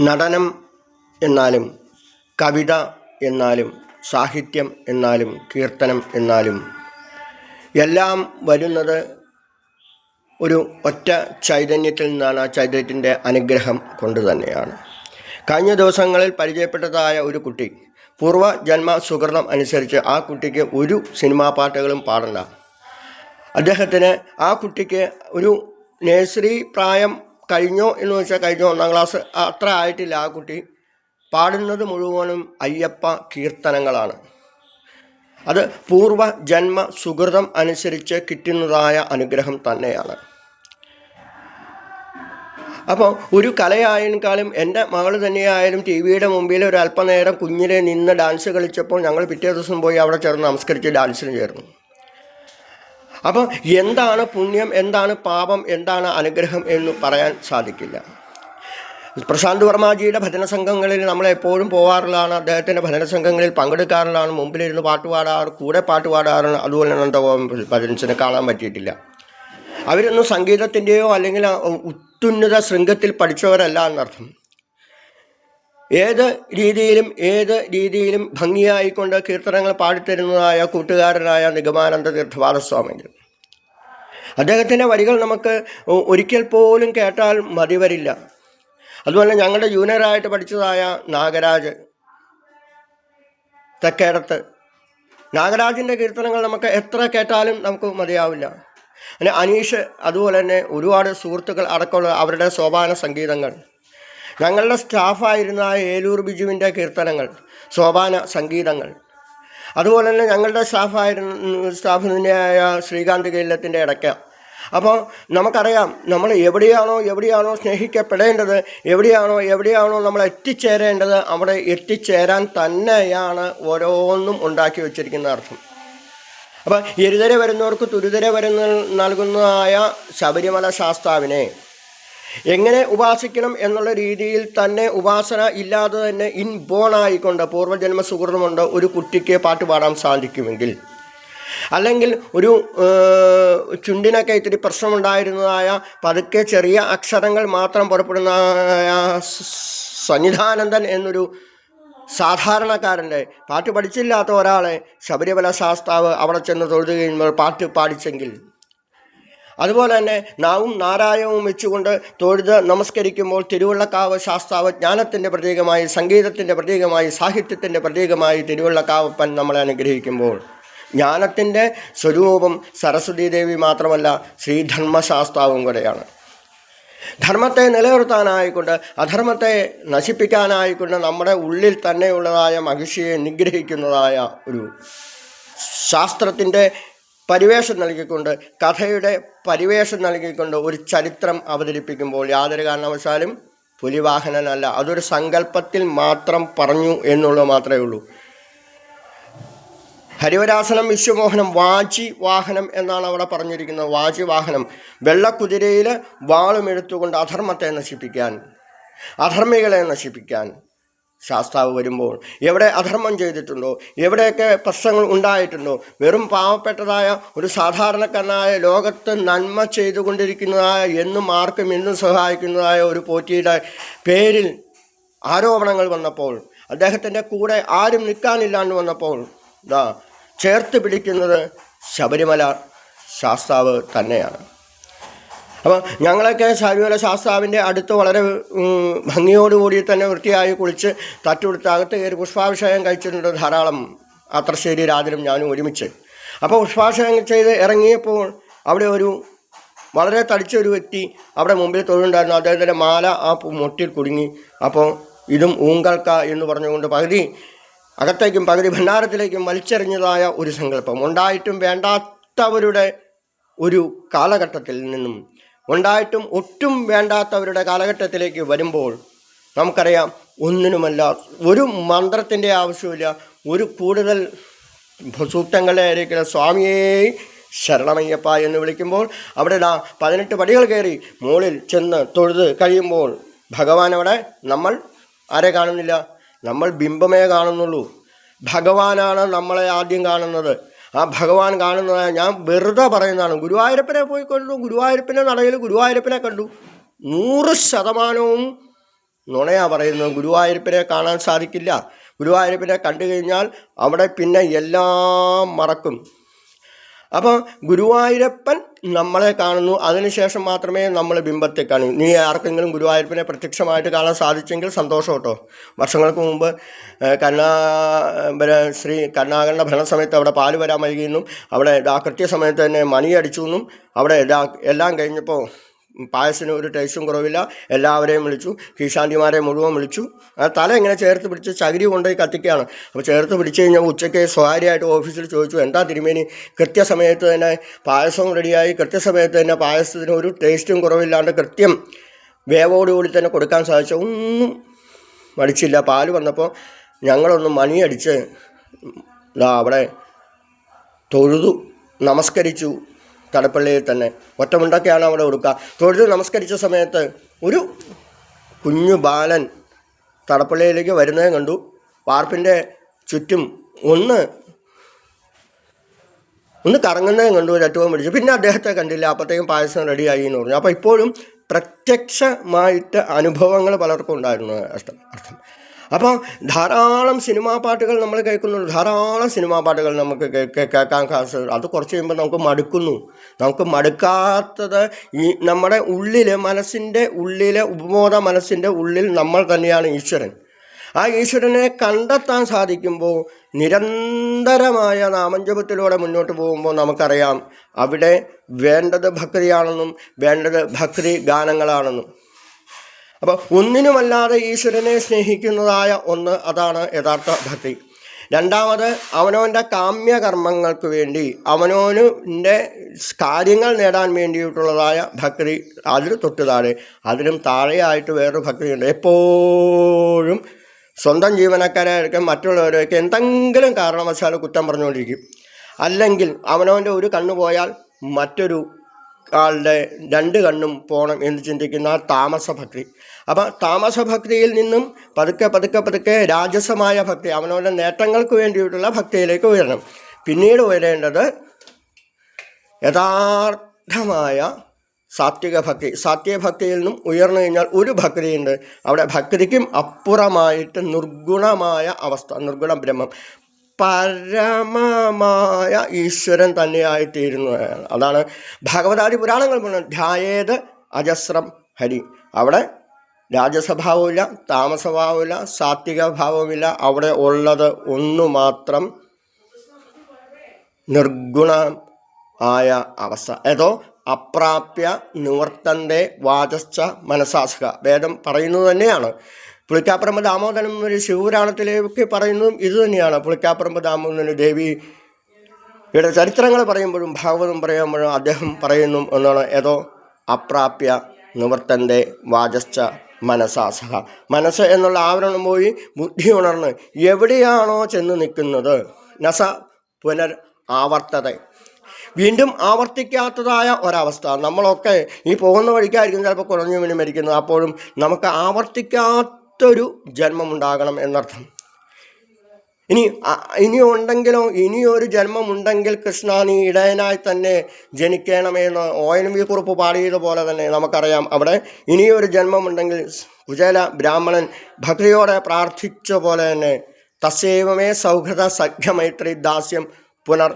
നടനം എന്നാലും കവിത എന്നാലും സാഹിത്യം എന്നാലും കീർത്തനം എന്നാലും എല്ലാം വരുന്നത് ഒരു ഒറ്റ ചൈതന്യത്തിൽ നിന്നാണ്. ആ ചൈതന്യത്തിൻ്റെ അനുഗ്രഹം കൊണ്ട് തന്നെയാണ്. കഴിഞ്ഞ ദിവസങ്ങളിൽ പരിചയപ്പെട്ടതായ ഒരു കുട്ടി പൂർവ്വജന്മ സുകൃതം അനുസരിച്ച് ആ കുട്ടിക്ക് ഒരു സിനിമാ പാട്ടുകളും പാടണ്ട. അദ്ദേഹത്തിന് ആ കുട്ടിക്ക് ഒരു നഴ്സറി പ്രായം കഴിഞ്ഞോ എന്ന് വെച്ചാൽ കഴിഞ്ഞോ, 1ാം ക്ലാസ് അത്ര ആയിട്ടില്ല. ആ കുട്ടി പാടുന്നത് മുഴുവനും അയ്യപ്പ കീർത്തനങ്ങളാണ്. അത് പൂർവ്വജന്മ സുകൃതം അനുസരിച്ച് കിട്ടുന്നതായ അനുഗ്രഹം തന്നെയാണ്. അപ്പോൾ ഒരു കലയായതിനേക്കാളും എൻ്റെ മകൾ തന്നെയായാലും ടി വിയുടെ മുമ്പിൽ ഒരു അല്പനേരം കുഞ്ഞിലെ നിന്ന് ഡാൻസ് കളിച്ചപ്പോൾ ഞങ്ങൾ പിറ്റേ ദിവസം പോയി അവിടെ ചേർന്ന് നമസ്കരിച്ച് ഡാൻസിന് ചേർന്നു. അപ്പം എന്താണ് പുണ്യം, എന്താണ് പാപം, എന്താണ് അനുഗ്രഹം എന്ന് പറയാൻ സാധിക്കില്ല. പ്രശാന്ത് വർമാജിയുടെ ഭജന സംഘങ്ങളിൽ നമ്മളെപ്പോഴും പോകാറുള്ളതാണ്. അദ്ദേഹത്തിൻ്റെ ഭജന സംഘങ്ങളിൽ പങ്കെടുക്കാറുള്ളതാണ്. മുമ്പിലിരുന്ന് പാട്ട് പാടാറ്, കൂടെ പാട്ട് പാടാറാണ്. അതുപോലെ അനന്തഗോപൻ ഭജൻസിനെ കാണാൻ പറ്റിയിട്ടില്ല. അവരൊന്നും സംഗീതത്തിൻ്റെയോ അല്ലെങ്കിൽ ഉത്തുന്നത ശൃംഗത്തിൽ പഠിച്ചവരല്ല എന്നർത്ഥം. ഏത് രീതിയിലും ഭംഗിയായിക്കൊണ്ട് കീർത്തനങ്ങൾ പാടിത്തരുന്നതായ കൂട്ടുകാരനായ നിഗമാനന്ദ തീർത്ഥപാദസ്വാമികൾ, അദ്ദേഹത്തിൻ്റെ വരികൾ നമുക്ക് ഒരിക്കൽ പോലും കേട്ടാൽ മതി വരില്ല. അതുപോലെ ഞങ്ങളുടെ ജൂനിയറായിട്ട് പഠിച്ചതായ നാഗരാജ് തെക്കേടത്ത്, നാഗരാജിൻ്റെ കീർത്തനങ്ങൾ നമുക്ക് എത്ര കേട്ടാലും നമുക്ക് മതിയാവില്ല. പിന്നെ അനീഷ്, അതുപോലെ തന്നെ ഒരുപാട് സുഹൃത്തുക്കൾ അടക്കമുള്ള അവരുടെ സോപാന സംഗീതങ്ങൾ, ഞങ്ങളുടെ സ്റ്റാഫായിരുന്ന ഏലൂർ ബിജുവിൻ്റെ കീർത്തനങ്ങൾ, സോപാന സംഗീതങ്ങൾ, അതുപോലെ തന്നെ ഞങ്ങളുടെ സ്റ്റാഫ് തന്നെയായ ശ്രീകാന്ത് കേരളത്തിൻ്റെ ഇടയ്ക്ക. അപ്പോൾ നമുക്കറിയാം, നമ്മൾ എവിടെയാണോ സ്നേഹിക്കപ്പെടേണ്ടത്, എവിടെയാണോ നമ്മൾ എത്തിച്ചേരേണ്ടത്, അവിടെ എത്തിച്ചേരാൻ തന്നെയാണ് ഓരോന്നും ഉണ്ടാക്കി വച്ചിരിക്കുന്ന അർത്ഥം. അപ്പം എരുതര വരുന്നവർക്ക് തുരുതര നൽകുന്നതായ ശബരിമല ശാസ്താവിനെ എങ്ങനെ ഉപാസിക്കണം എന്നുള്ള രീതിയിൽ തന്നെ ഉപാസന ഇല്ലാതെ തന്നെ ഇൻബോണായിക്കൊണ്ട് പൂർവ്വജന്മ സുഹൃതമുണ്ട് ഒരു കുട്ടിക്ക് പാട്ട് പാടാൻ സാധിക്കുമെങ്കിൽ, അല്ലെങ്കിൽ ഒരു ചുണ്ടിനൊക്കെ ഇത്തിരി പ്രശ്നമുണ്ടായിരുന്നതായ പതുക്കെ ചെറിയ അക്ഷരങ്ങൾ മാത്രം പുറപ്പെടുന്നതായ സന്നിധാനന്ദൻ എന്നൊരു സാധാരണക്കാരൻ്റെ പാട്ട് പഠിച്ചില്ലാത്ത ഒരാളെ ശബരിമല ശാസ്താവ് അവിടെ ചെന്ന് തൊഴുതു കഴിയുമ്പോൾ പാട്ട് പാടിച്ചെങ്കിൽ, അതുപോലെ തന്നെ നാവും നാരായണവും വെച്ചുകൊണ്ട് തൊഴുത് നമസ്കരിക്കുമ്പോൾ തിരുവള്ളക്കാവ് ശാസ്താവ് ജ്ഞാനത്തിൻ്റെ പ്രതീകമായി, സംഗീതത്തിൻ്റെ പ്രതീകമായി, സാഹിത്യത്തിൻ്റെ പ്രതീകമായി തിരുവള്ളക്കാവപ്പൻ നമ്മളെ അനുഗ്രഹിക്കുമ്പോൾ, ജ്ഞാനത്തിൻ്റെ സ്വരൂപം സരസ്വതീ ദേവി മാത്രമല്ല ശ്രീധർമ്മശാസ്താവും കൂടെയാണ്. ധർമ്മത്തെ നിലനിർത്താനായിക്കൊണ്ട് അധർമ്മത്തെ നശിപ്പിക്കാനായിക്കൊണ്ട് നമ്മുടെ ഉള്ളിൽ തന്നെയുള്ളതായ മഹിഷിയെ നിഗ്രഹിക്കുന്നതായ ഒരു ശാസ്ത്രത്തിൻ്റെ പരിവേഷം നൽകിക്കൊണ്ട്, കഥയുടെ പരിവേഷം നൽകിക്കൊണ്ട് ഒരു ചരിത്രം അവതരിപ്പിക്കുമ്പോൾ യാതൊരു കാരണവശാലും പുലിവാഹനനല്ല, അതൊരു സങ്കല്പത്തിൽ മാത്രം പറഞ്ഞു എന്നുള്ളത് മാത്രമേ ഉള്ളൂ. ഹരിവരാസനം വിശ്വമോഹനം വാചി വാഹനം എന്നാണ് അവിടെ പറഞ്ഞിരിക്കുന്നത്. വാചി വാഹനം, വെള്ളക്കുതിരയിൽ വാളും എടുത്തുകൊണ്ട് അധർമ്മത്തെ നശിപ്പിക്കാൻ, അധർമ്മികളെ നശിപ്പിക്കാൻ ശാസ്താവ് വരുമ്പോൾ എവിടെ അധർമ്മം ചെയ്തിട്ടുണ്ടോ, എവിടെയൊക്കെ പ്രശ്നങ്ങൾ ഉണ്ടായിട്ടുണ്ടോ, വെറും പാവപ്പെട്ടതായ ഒരു സാധാരണക്കാരനായ ലോകത്ത് നന്മ ചെയ്തുകൊണ്ടിരിക്കുന്നതായ എന്നും ആർക്കും എന്നും സഹായിക്കുന്നതായ ഒരു പോറ്റിയുടെ പേരിൽ ആരോപണങ്ങൾ വന്നപ്പോൾ, അദ്ദേഹത്തിൻ്റെ കൂടെ ആരും നിൽക്കാനില്ലാണ്ട് വന്നപ്പോൾ ചേർത്ത് പിടിക്കുന്നത് ശബരിമല ശാസ്താവ് തന്നെയാണ്. അപ്പോൾ ഞങ്ങളൊക്കെ ശബരിമല ശാസ്താവിൻ്റെ അടുത്ത് വളരെ ഭംഗിയോടുകൂടി തന്നെ വൃത്തിയായി കുളിച്ച് തട്ടുകൊടുത്ത് അകത്ത് കയറി പുഷ്പാഭിഷേകം കഴിച്ചിട്ടുണ്ട് ധാരാളം. അത്രശ്ശേരി രാജനും ഞാനും ഒരുമിച്ച്. അപ്പോൾ പുഷ്പാഭിഷേകം ചെയ്ത് ഇറങ്ങിയപ്പോൾ അവിടെ ഒരു വളരെ തടിച്ചൊരു വ്യക്തി അവിടെ മുമ്പിൽ തൊഴുണ്ടായിരുന്നു. അദ്ദേഹത്തിൻ്റെ മാല ആ മുട്ടിൽ കുടുങ്ങി. അപ്പോൾ ഇതും ഊങ്കൽക്ക എന്ന് പറഞ്ഞുകൊണ്ട് പകുതി അകത്തേക്കും പകുതി ഭണ്ഡാരത്തിലേക്കും വലിച്ചെറിഞ്ഞതായ ഒരു സങ്കല്പം ഉണ്ടായിട്ടും വേണ്ടാത്തവരുടെ ഒരു കാലഘട്ടത്തിൽ നിന്നും ഉണ്ടായിട്ടും ഒട്ടും വേണ്ടാത്തവരുടെ കാലഘട്ടത്തിലേക്ക് വരുമ്പോൾ നമുക്കറിയാം, ഒന്നിനുമല്ല, ഒരു മന്ത്രത്തിൻ്റെ ആവശ്യമില്ല, ഒരു കൂടുതൽ സൂക്തങ്ങളെ ആയിരിക്കുന്ന സ്വാമിയേ ശരണമയ്യപ്പ എന്ന് വിളിക്കുമ്പോൾ അവിടെ 18 പടികൾ കയറി മുകളിൽ ചെന്ന് തൊഴുത് കഴിയുമ്പോൾ ഭഗവാൻ അവിടെ നമ്മൾ ആരെ കാണുന്നില്ല, നമ്മൾ ബിംബമേ കാണുന്നുള്ളൂ. ഭഗവാനാണ് നമ്മളെ ആദ്യം കാണുന്നത്. ആ ഭഗവാൻ കാണുന്നത് ഞാൻ വെറുതെ പറയുന്നതാണ്. ഗുരുവായൂരപ്പനെ പോയി കണ്ടു, ഗുരുവായൂരപ്പനെ നടയിൽ ഗുരുവായൂരപ്പനെ കണ്ടു, 100% നുണയാ പറയുന്നത്. ഗുരുവായൂരപ്പനെ കാണാൻ സാധിക്കില്ല. ഗുരുവായൂരപ്പനെ കണ്ടു കഴിഞ്ഞാൽ അവിടെ പിന്നെ എല്ലാം മറക്കും. അപ്പോൾ ഗുരുവായൂരപ്പൻ നമ്മളെ കാണുന്നു, അതിനുശേഷം മാത്രമേ നമ്മൾ ബിംബത്തെ കാണൂ. നീ ആർക്കെങ്കിലും ഗുരുവായൂരപ്പനെ പ്രത്യക്ഷമായിട്ട് കാണാൻ സാധിച്ചെങ്കിൽ സന്തോഷം കേട്ടോ. വർഷങ്ങൾക്ക് മുമ്പ് ശ്രീ കരുണാകരൻ്റെ ഭരണസമയത്ത് അവിടെ പാല് വരാൻ വൈകിയെന്നും അവിടെ കൃത്യസമയത്ത് തന്നെ മണിയടിച്ചു എന്നും അവിടെ എല്ലാം കഴിഞ്ഞപ്പോൾ പായസത്തിന് ഒരു ടേസ്റ്റും കുറവില്ല. എല്ലാവരെയും വിളിച്ചു, കീശാന്തിമാരെ മുഴുവൻ വിളിച്ചു. തല ഇങ്ങനെ ചേർത്ത് പിടിച്ച് ചകിരി കൊണ്ടുപോയി കത്തിക്കുകയാണ്. അപ്പോൾ ചേർത്ത് പിടിച്ച് കഴിഞ്ഞാൽ ഉച്ചയ്ക്ക് സ്വകാര്യമായിട്ട് ഓഫീസിൽ ചോദിച്ചു, എന്താ തിരുമേനി കൃത്യസമയത്ത് തന്നെ പായസവും റെഡിയായി, കൃത്യസമയത്ത് തന്നെ പായസത്തിന് ഒരു ടേസ്റ്റും കുറവില്ലാണ്ട് കൃത്യം വേവോടുകൂടി തന്നെ കൊടുക്കാൻ സാധിച്ചു. ഒന്നും മടിച്ചില്ല. പാല് വന്നപ്പോൾ ഞങ്ങളൊന്ന് മണിയടിച്ച് അവിടെ തൊഴുതു നമസ്കരിച്ചു. തടപ്പള്ളിയിൽ തന്നെ ഒറ്റമുണ്ടൊക്കെയാണ് അവിടെ കൊടുക്കുക. തൊഴുത് നമസ്കരിച്ച സമയത്ത് ഒരു കുഞ്ഞു ബാലൻ തടപ്പള്ളിയിലേക്ക് വരുന്നതും കണ്ടു. വാർപ്പിൻ്റെ ചുറ്റും ഒന്ന് കറങ്ങുന്നതും കണ്ടു. ചട്ടുവം പിടിച്ചു. പിന്നെ അദ്ദേഹത്തെ കണ്ടില്ല. അപ്പോഴത്തേക്കും പായസം റെഡിയായി എന്ന് പറഞ്ഞു. അപ്പോൾ ഇപ്പോഴും പ്രത്യക്ഷമായിട്ട് അനുഭവങ്ങൾ പലർക്കും ഉണ്ടായിരുന്നു അർത്ഥം. അപ്പോൾ ധാരാളം സിനിമാ പാട്ടുകൾ നമ്മൾ കേൾക്കുന്നുണ്ട്. ധാരാളം സിനിമാ പാട്ടുകൾ നമുക്ക് കേൾക്കാൻ സാധിക്കും. അത് കുറച്ച് കഴിയുമ്പോൾ നമുക്ക് മടുക്കുന്നു. നമുക്ക് മടുക്കാത്തത് ഈ നമ്മുടെ ഉള്ളിൽ, മനസ്സിൻ്റെ ഉള്ളിലെ ഉപബോധ മനസ്സിൻ്റെ ഉള്ളിൽ നമ്മൾ തന്നെയാണ് ഈശ്വരൻ. ആ ഈശ്വരനെ കണ്ടെത്താൻ സാധിക്കുമ്പോൾ നിരന്തരമായ നാമജപത്തിലൂടെ മുന്നോട്ട് പോകുമ്പോൾ നമുക്കറിയാം അവിടെ വേണ്ടത് ഭക്തിയാണെന്നും വേണ്ടത് ഭക്തി ഗാനങ്ങളാണെന്നും. അപ്പോൾ ഒന്നിനുമല്ലാതെ ഈശ്വരനെ സ്നേഹിക്കുന്നതായ ഒന്ന്, അതാണ് യഥാർത്ഥ ഭക്തി. രണ്ടാമത് അവനവൻ്റെ കാമ്യകർമ്മങ്ങൾക്ക് വേണ്ടി അവനവൻ്റെ കാര്യങ്ങൾ നേടാൻ വേണ്ടിയിട്ടുള്ളതായ ഭക്തി. അതിൽ തൊട്ട് താഴെ, അതിലും താഴെയായിട്ട് വേറൊരു ഭക്തിയുണ്ട്. എപ്പോഴും സ്വന്തം ജീവനക്കാരായിരിക്കും മറ്റുള്ളവരെയൊക്കെ എന്തെങ്കിലും കാരണവശാൽ കുറ്റം പറഞ്ഞുകൊണ്ടിരിക്കും. അല്ലെങ്കിൽ അവനവൻ്റെ ഒരു കണ്ണ് പോയാൽ മറ്റൊരു ആളുടെ 2 കണ്ണും പോകണം എന്ന് ചിന്തിക്കുന്ന താമസഭക്തി. അപ്പം താമസഭക്തിയിൽ നിന്നും പതുക്കെ രാജസമായ ഭക്തി, അവനവൻ്റെ നേട്ടങ്ങൾക്ക് വേണ്ടിയിട്ടുള്ള ഭക്തിയിലേക്ക് ഉയരണം. പിന്നീട് ഉയരേണ്ടത് യഥാർത്ഥമായ സാത്വിക ഭക്തി. സാത്വികഭക്തിയിൽ നിന്നും ഉയർന്നു കഴിഞ്ഞാൽ ഒരു ഭക്തിയുണ്ട്. അവിടെ ഭക്തിക്കും അപ്പുറമായിട്ട് നിർഗുണമായ അവസ്ഥ, നിർഗുണ ബ്രഹ്മം, പരമമായ ഈശ്വരൻ തന്നെയായിത്തീരുന്നതാണ്. അതാണ് ഭഗവതാദി പുരാണങ്ങൾ പറയുന്നത്. ധ്യായേത് അജസ്രം ഹരി. അവിടെ രാജസഭാവമില്ല, താമസഭാവമില്ല, സാത്വിക ഭാവമില്ല. അവിടെ ഉള്ളത് ഒന്നു മാത്രം, നിർഗുണമായ അവസ്ഥ. ഏതോ അപ്രാപ്യ നിവർത്തൻ്റെ വാചശ്ച മനസാസ്ക. വേദം പറയുന്നത് തന്നെയാണ്. പുളിക്കാപ്പറമ്പ് ദാമോദരൻ ഒരു ശിവപുരാണത്തിലേക്ക് പറയുന്നതും ഇത് തന്നെയാണ്. പുളിക്കാപ്പറമ്പ് ദാമോദരൻ ദേവിയുടെ ചരിത്രങ്ങൾ പറയുമ്പോഴും ഭാഗവതം പറയുമ്പോഴും അദ്ദേഹം പറയുന്നു എന്നാണ്, ഏതോ അപ്രാപ്യ നിവർത്തൻ്റെ വാചശ്ച മനസാസഹ. മനസ്സ് എന്നുള്ള ആവരണം പോയി ബുദ്ധി ഉണർന്ന് എവിടെയാണോ ചെന്ന് നിൽക്കുന്നത്, നസ പുനർ ആവർത്തത, വീണ്ടും ആവർത്തിക്കാത്തതായ ഒരവസ്ഥ. നമ്മളൊക്കെ ഈ പോകുന്ന വഴിക്കായിരിക്കും ചിലപ്പോൾ കുറഞ്ഞു വീണ് മരിക്കുന്നത്. അപ്പോഴും നമുക്ക് ആവർത്തിക്കാത്തൊരു ജന്മമുണ്ടാകണം എന്നർത്ഥം. ഇനിയൊരു ജന്മമുണ്ടെങ്കിൽ കൃഷ്ണ നീ ഇടയനായി തന്നെ ജനിക്കണമെന്ന് ONV കുറുപ്പ് പാടിയതുപോലെ തന്നെ നമുക്കറിയാം. അവിടെ ഇനിയൊരു ജന്മമുണ്ടെങ്കിൽ കുചേല ബ്രാഹ്മണൻ ഭക്തിയോടെ പ്രാർത്ഥിച്ച പോലെ തന്നെ തസ്സേവമേ സൗഹൃദ സഖ്യമൈത്രി ദാസ്യം പുനർ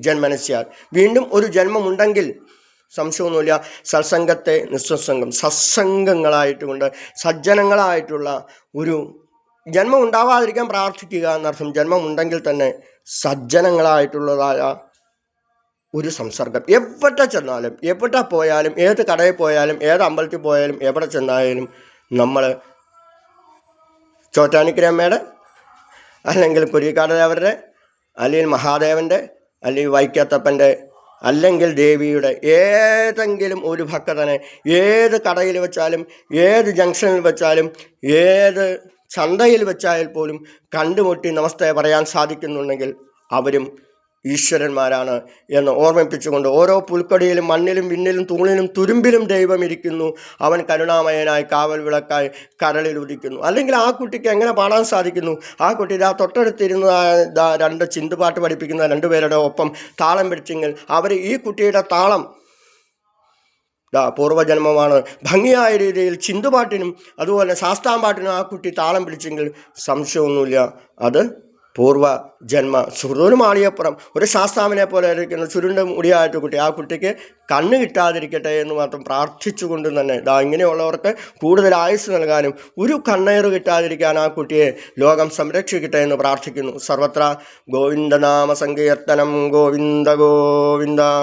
ജന്മനസ്യാൽ. വീണ്ടും ഒരു ജന്മമുണ്ടെങ്കിൽ സംശയമൊന്നുമില്ല സത്സംഗത്തെ നിസ്വസംഗം, സത്സംഗങ്ങളായിട്ടുകൊണ്ട് സജ്ജനങ്ങളായിട്ടുള്ള ഒരു ജന്മം ഉണ്ടാവാതിരിക്കാൻ പ്രാർത്ഥിക്കുക എന്നർത്ഥം. ജന്മമുണ്ടെങ്കിൽ തന്നെ സജ്ജനങ്ങളായിട്ടുള്ളതായ ഒരു സംസർഗം. എവിടെ ചെന്നാലും, എവിടെ പോയാലും, ഏത് കടയിൽ പോയാലും, ഏത് അമ്പലത്തിൽ പോയാലും, എവിടെ ചെന്നായാലും നമ്മൾ ചോറ്റാനിക്കരമ്മയുടെ അല്ലെങ്കിൽ കുരിക്കാടദേവരുടെ അല്ലെങ്കിൽ മഹാദേവൻ്റെ അല്ലെങ്കിൽ വൈക്കത്തപ്പൻ്റെ അല്ലെങ്കിൽ ദേവിയുടെ ഏതെങ്കിലും ഒരു ഭക്തനെ ഏത് കടയിൽ വെച്ചാലും, ഏത് ജംഗ്ഷനിൽ വെച്ചാലും, ഏത് ചന്തയിൽ വെച്ചാൽ പോലും കണ്ടുമുട്ടി നമസ്തേ പറയാൻ സാധിക്കുന്നുണ്ടെങ്കിൽ അവരും ഈശ്വരന്മാരാണ് എന്ന് ഓർമ്മിപ്പിച്ചുകൊണ്ട്, ഓരോ പുൽക്കൊടിയിലും മണ്ണിലും വിണ്ണിലും തൂണിലും തുരുമ്പിലും ദൈവം ഇരിക്കുന്നു, അവൻ കരുണാമയനായി കാവൽ വിളക്കായി കരളിൽ ഉദിക്കുന്നു. അല്ലെങ്കിൽ ആ കുട്ടിക്ക് എങ്ങനെ പാടാൻ സാധിക്കുന്നു? ആ കുട്ടി തൊട്ടടുത്തിരുന്ന 2 ചിന്തുപാട്ട് പഠിപ്പിക്കുന്ന 2 പേരുടെ ഒപ്പം താളം പിടിച്ചെങ്കിൽ അവർ ഈ കുട്ടിയുടെ താളം പൂർവ്വജന്മമാണ്. ഭംഗിയായ രീതിയിൽ ചിന്തുപാട്ടിനും അതുപോലെ ശാസ്താംപാട്ടിനും ആ കുട്ടി താളം പിടിച്ചെങ്കിൽ സംശയമൊന്നുമില്ല, അത് പൂർവ്വജന്മ സുഹൃത്തുമാളിയപ്പുറം ഒരു ശാസ്താവിനെ പോലെ ഇരിക്കുന്ന ചുരുണ്ട മുടിയായിട്ട് കുട്ടി, ആ കുട്ടിക്ക് കണ്ണ് കിട്ടാതിരിക്കട്ടെ എന്ന് മാത്രം പ്രാർത്ഥിച്ചുകൊണ്ട് തന്നെ ഇങ്ങനെയുള്ളവർക്ക് കൂടുതൽ ആയുസ് നൽകാനും ഒരു കണ്ണേറ് കിട്ടാതിരിക്കാൻ ആ കുട്ടിയെ ലോകം സംരക്ഷിക്കട്ടെ എന്ന് പ്രാർത്ഥിക്കുന്നു. സർവത്ര ഗോവിന്ദനാമ സങ്കീർത്തനം. ഗോവിന്ദ ഗോവിന്ദ.